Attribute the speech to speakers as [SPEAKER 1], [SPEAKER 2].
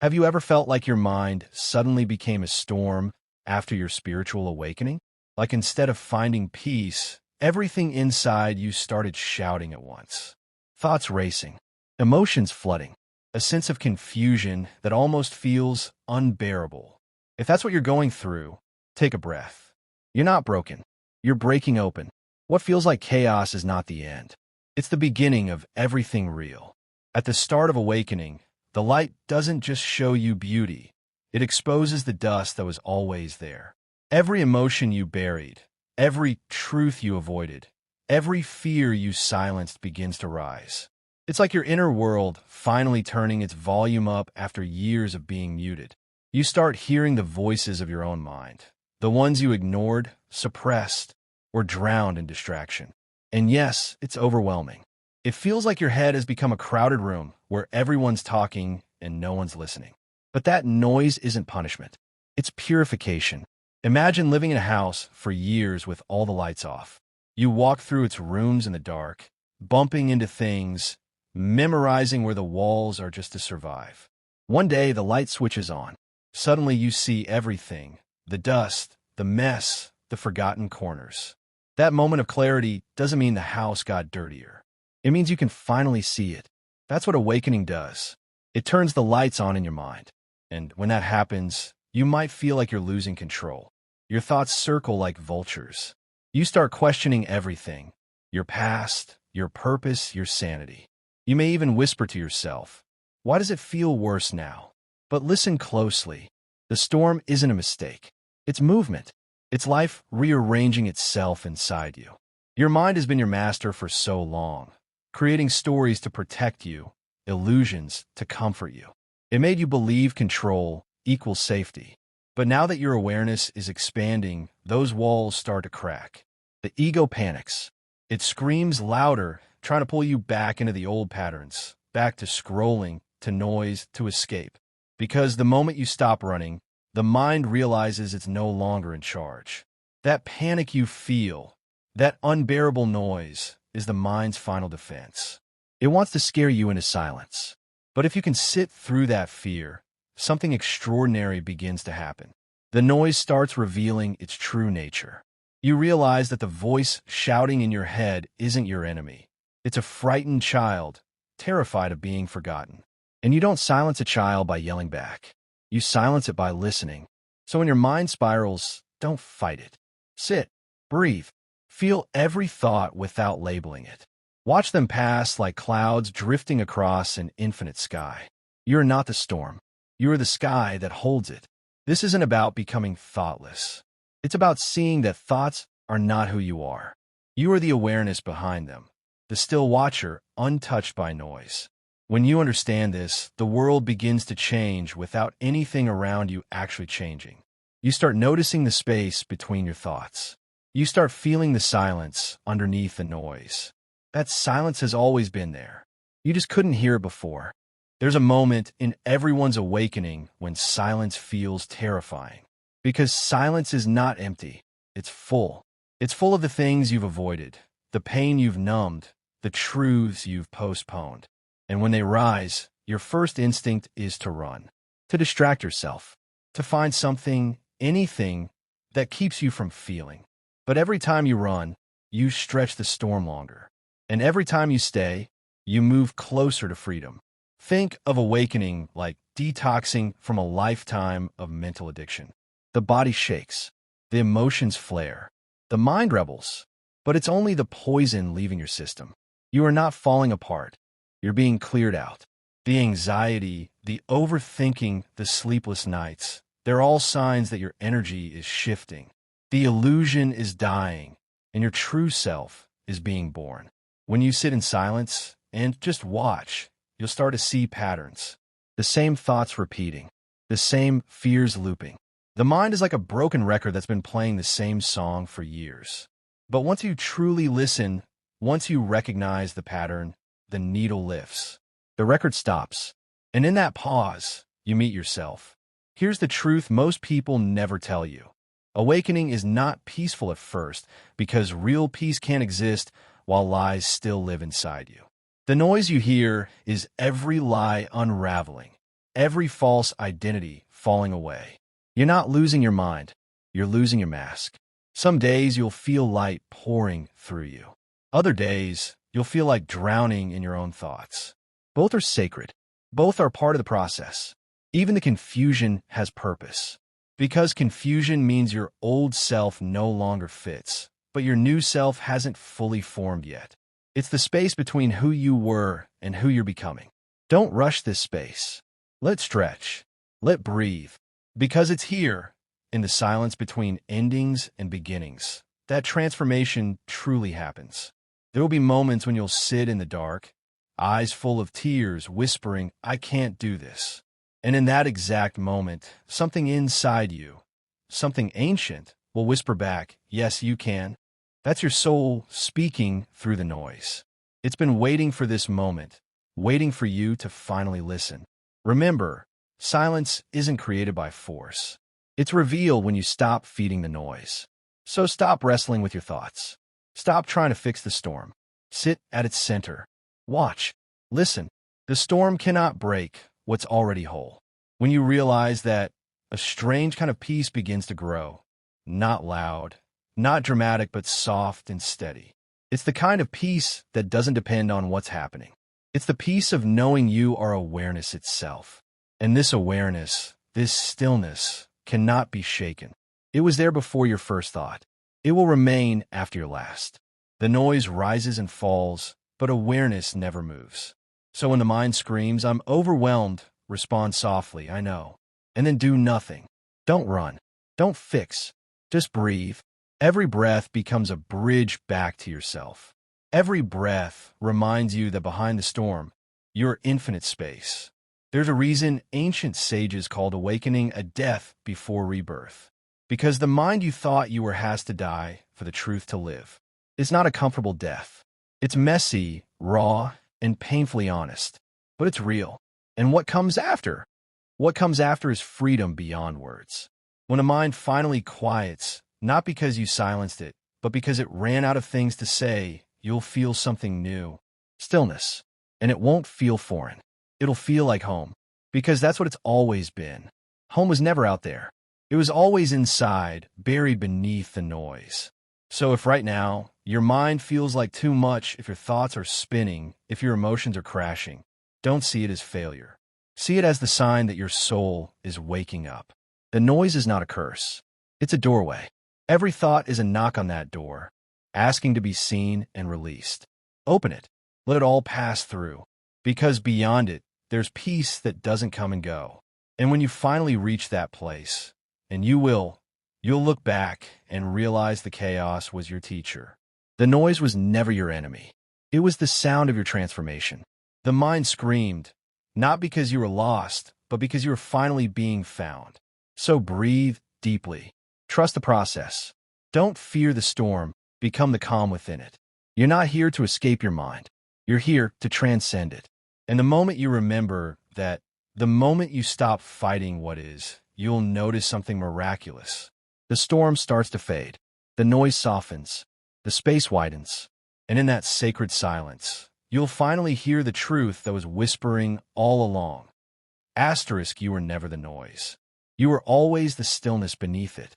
[SPEAKER 1] Have you ever felt like your mind suddenly became a storm after your spiritual awakening? Like instead of finding peace, everything inside you started shouting at once. Thoughts racing, emotions flooding, a sense of confusion that almost feels unbearable. If that's what you're going through, take a breath. You're not broken. You're breaking open. What feels like chaos is not the end. It's the beginning of everything real. At the start of awakening, the light doesn't just show you beauty. It exposes the dust that was always there. Every emotion you buried, every truth you avoided, every fear you silenced begins to rise. It's like your inner world finally turning its volume up after years of being muted. You start hearing the voices of your own mind, the ones you ignored, suppressed, or drowned in distraction. And yes, it's overwhelming. It feels like your head has become a crowded room where everyone's talking and no one's listening. But that noise isn't punishment. It's purification. Imagine living in a house for years with all the lights off. You walk through its rooms in the dark, bumping into things, memorizing where the walls are just to survive. One day, the light switches on. Suddenly, you see everything: the dust, the mess, the forgotten corners. That moment of clarity doesn't mean the house got dirtier. It means you can finally see it. That's what awakening does. It turns the lights on in your mind. And when that happens, you might feel like you're losing control. Your thoughts circle like vultures. You start questioning everything: your past, your purpose, your sanity. You may even whisper to yourself, "Why does it feel worse now?" But listen closely. The storm isn't a mistake. It's movement. It's life rearranging itself inside you. Your mind has been your master for so long, creating stories to protect you, illusions to comfort you. It made you believe control equals safety. But now that your awareness is expanding, those walls start to crack. The ego panics. It screams louder, trying to pull you back into the old patterns, back to scrolling, to noise, to escape. Because the moment you stop running, the mind realizes it's no longer in charge. That panic you feel, that unbearable noise, is the mind's final defense. It wants to scare you into silence. But if you can sit through that fear, something extraordinary begins to happen. The noise starts revealing its true nature. You realize that the voice shouting in your head isn't your enemy. It's a frightened child, terrified of being forgotten. And you don't silence a child by yelling back. You silence it by listening. So when your mind spirals, don't fight it. Sit, breathe, feel every thought without labeling it. Watch them pass like clouds drifting across an infinite sky. You are not the storm. You are the sky that holds it. This isn't about becoming thoughtless. It's about seeing that thoughts are not who you are. You are the awareness behind them, the still watcher, untouched by noise. When you understand this, the world begins to change without anything around you actually changing. You start noticing the space between your thoughts. You start feeling the silence underneath the noise. That silence has always been there. You just couldn't hear it before. There's a moment in everyone's awakening when silence feels terrifying. Because silence is not empty. It's full. It's full of the things you've avoided, the pain you've numbed, the truths you've postponed. And when they rise, your first instinct is to run, to distract yourself, to find something, anything, that keeps you from feeling. But every time you run, you stretch the storm longer. And every time you stay, you move closer to freedom. Think of awakening like detoxing from a lifetime of mental addiction. The body shakes, the emotions flare, the mind rebels, but it's only the poison leaving your system. You are not falling apart. You're being cleared out. The anxiety, the overthinking, the sleepless nights, they're all signs that your energy is shifting. The illusion is dying, and your true self is being born. When you sit in silence and just watch, you'll start to see patterns. The same thoughts repeating, the same fears looping. The mind is like a broken record that's been playing the same song for years. But once you truly listen, once you recognize the pattern, the needle lifts. The record stops. And in that pause, you meet yourself. Here's the truth most people never tell you. Awakening is not peaceful at first because real peace can't exist while lies still live inside you. The noise you hear is every lie unraveling, every false identity falling away. You're not losing your mind. You're losing your mask. Some days you'll feel light pouring through you. Other days, you'll feel like drowning in your own thoughts. Both are sacred. Both are part of the process. Even the confusion has purpose. Because confusion means your old self no longer fits, but your new self hasn't fully formed yet. It's the space between who you were and who you're becoming. Don't rush this space. Let it stretch. Let it breathe. Because it's here, in the silence between endings and beginnings, that transformation truly happens. There will be moments when you'll sit in the dark, eyes full of tears, whispering, "I can't do this." And in that exact moment, something inside you, something ancient, will whisper back, "Yes, you can." That's your soul speaking through the noise. It's been waiting for this moment, waiting for you to finally listen. Remember, silence isn't created by force. It's revealed when you stop feeding the noise. So stop wrestling with your thoughts. Stop trying to fix the storm. Sit at its center. Watch. Listen. The storm cannot break what's already whole. When you realize that, a strange kind of peace begins to grow. Not loud, not dramatic, but soft and steady. It's the kind of peace that doesn't depend on what's happening. It's the peace of knowing you are awareness itself. And this awareness, this stillness, cannot be shaken. It was there before your first thought. It will remain after your last. The noise rises and falls, but awareness never moves. So when the mind screams, "I'm overwhelmed," respond softly, "I know." And then do nothing. Don't run. Don't fix. Just breathe. Every breath becomes a bridge back to yourself. Every breath reminds you that behind the storm, you're infinite space. There's a reason ancient sages called awakening a death before rebirth. Because the mind you thought you were has to die for the truth to live. It's not a comfortable death. It's messy, raw, and painfully honest. But it's real. And what comes after? What comes after is freedom beyond words. When a mind finally quiets, not because you silenced it, but because it ran out of things to say, you'll feel something new. Stillness. And it won't feel foreign. It'll feel like home. Because that's what it's always been. Home was never out there. It was always inside, buried beneath the noise. So if right now, your mind feels like too much, if your thoughts are spinning, if your emotions are crashing, don't see it as failure. See it as the sign that your soul is waking up. The noise is not a curse. It's a doorway. Every thought is a knock on that door, asking to be seen and released. Open it. Let it all pass through. Because beyond it, there's peace that doesn't come and go. And when you finally reach that place, and you'll look back and realize the chaos was your teacher. The noise was never your enemy. It was the sound of your transformation. The mind screamed, not because you were lost, but because you were finally being found. So breathe deeply. Trust the process. Don't fear the storm. Become the calm within it. You're not here to escape your mind. You're here to transcend it. And the moment you remember that, the moment you stop fighting what is, you'll notice something miraculous. The storm starts to fade. The noise softens. The space widens. And in that sacred silence, you'll finally hear the truth that was whispering all along. Asterisk, you were never the noise. You were always the stillness beneath it.